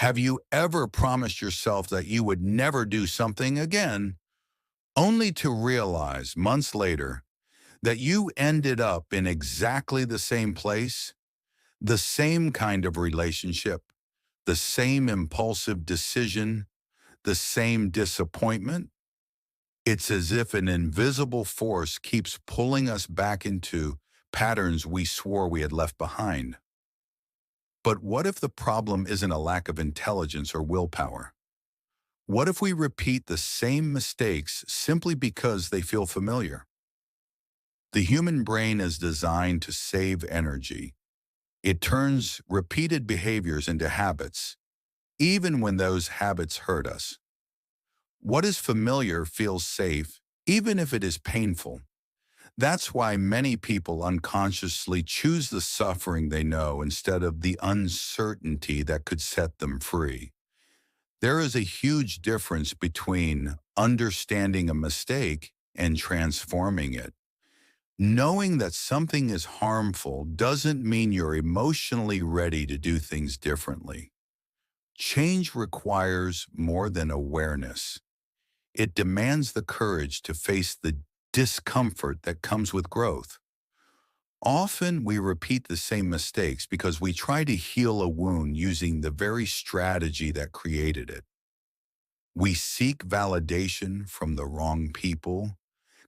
Have you ever promised yourself that you would never do something again, only to realize months later that you ended up in exactly the same place, the same kind of relationship, the same impulsive decision, the same disappointment? It's as if an invisible force keeps pulling us back into patterns we swore we had left behind. But what if the problem isn't a lack of intelligence or willpower? What if we repeat the same mistakes simply because they feel familiar? The human brain is designed to save energy. It turns repeated behaviors into habits, even when those habits hurt us. What is familiar feels safe, even if it is painful. That's why many people unconsciously choose the suffering they know instead of the uncertainty that could set them free. There is a huge difference between understanding a mistake and transforming it. Knowing that something is harmful doesn't mean you're emotionally ready to do things differently. Change requires more than awareness. It demands the courage to face the discomfort that comes with growth. Often we repeat the same mistakes because we try to heal a wound using the very strategy that created it. We seek validation from the wrong people,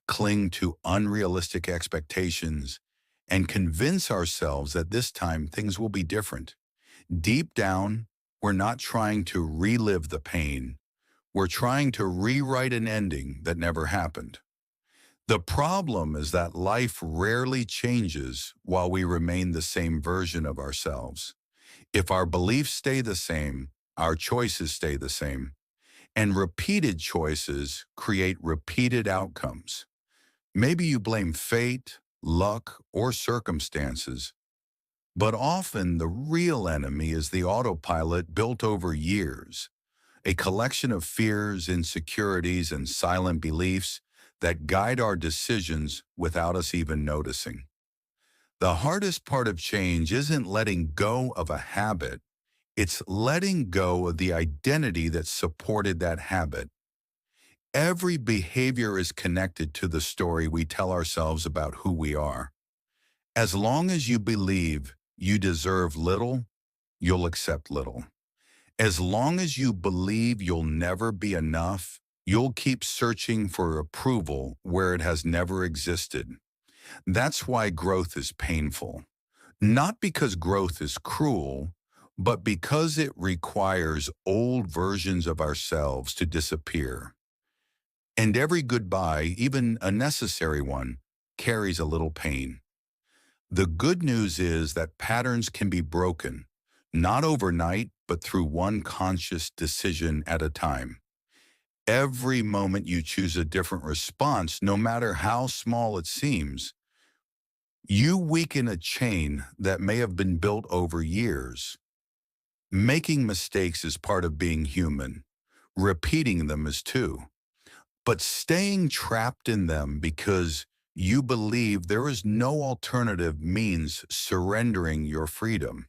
cling to unrealistic expectations, and convince ourselves that this time things will be different. Deep down, we're not trying to relive the pain. We're trying to rewrite an ending that never happened. The problem is that life rarely changes while we remain the same version of ourselves. If our beliefs stay the same, our choices stay the same, and repeated choices create repeated outcomes. Maybe you blame fate, luck, or circumstances, but often the real enemy is the autopilot built over years, a collection of fears, insecurities, and silent beliefs that guide our decisions without us even noticing. The hardest part of change isn't letting go of a habit, it's letting go of the identity that supported that habit. Every behavior is connected to the story we tell ourselves about who we are. As long as you believe you deserve little, you'll accept little. As long as you believe you'll never be enough, you'll keep searching for approval where it has never existed. That's why growth is painful. Not because growth is cruel, but because it requires old versions of ourselves to disappear. And every goodbye, even a necessary one, carries a little pain. The good news is that patterns can be broken, not overnight, but through one conscious decision at a time. Every moment you choose a different response, no matter how small it seems, you weaken a chain that may have been built over years. Making mistakes is part of being human. Repeating them is too. But staying trapped in them because you believe there is no alternative means surrendering your freedom.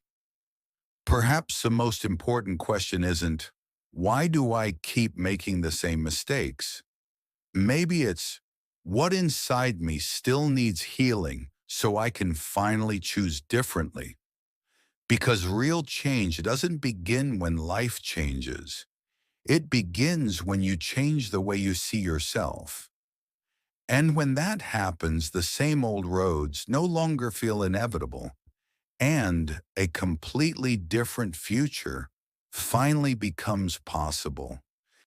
Perhaps the most important question isn't, why do I keep making the same mistakes? Maybe it's, what inside me still needs healing so I can finally choose differently? Because real change doesn't begin when life changes. It begins when you change the way you see yourself. And when that happens, the same old roads no longer feel inevitable, and a completely different future finally becomes possible.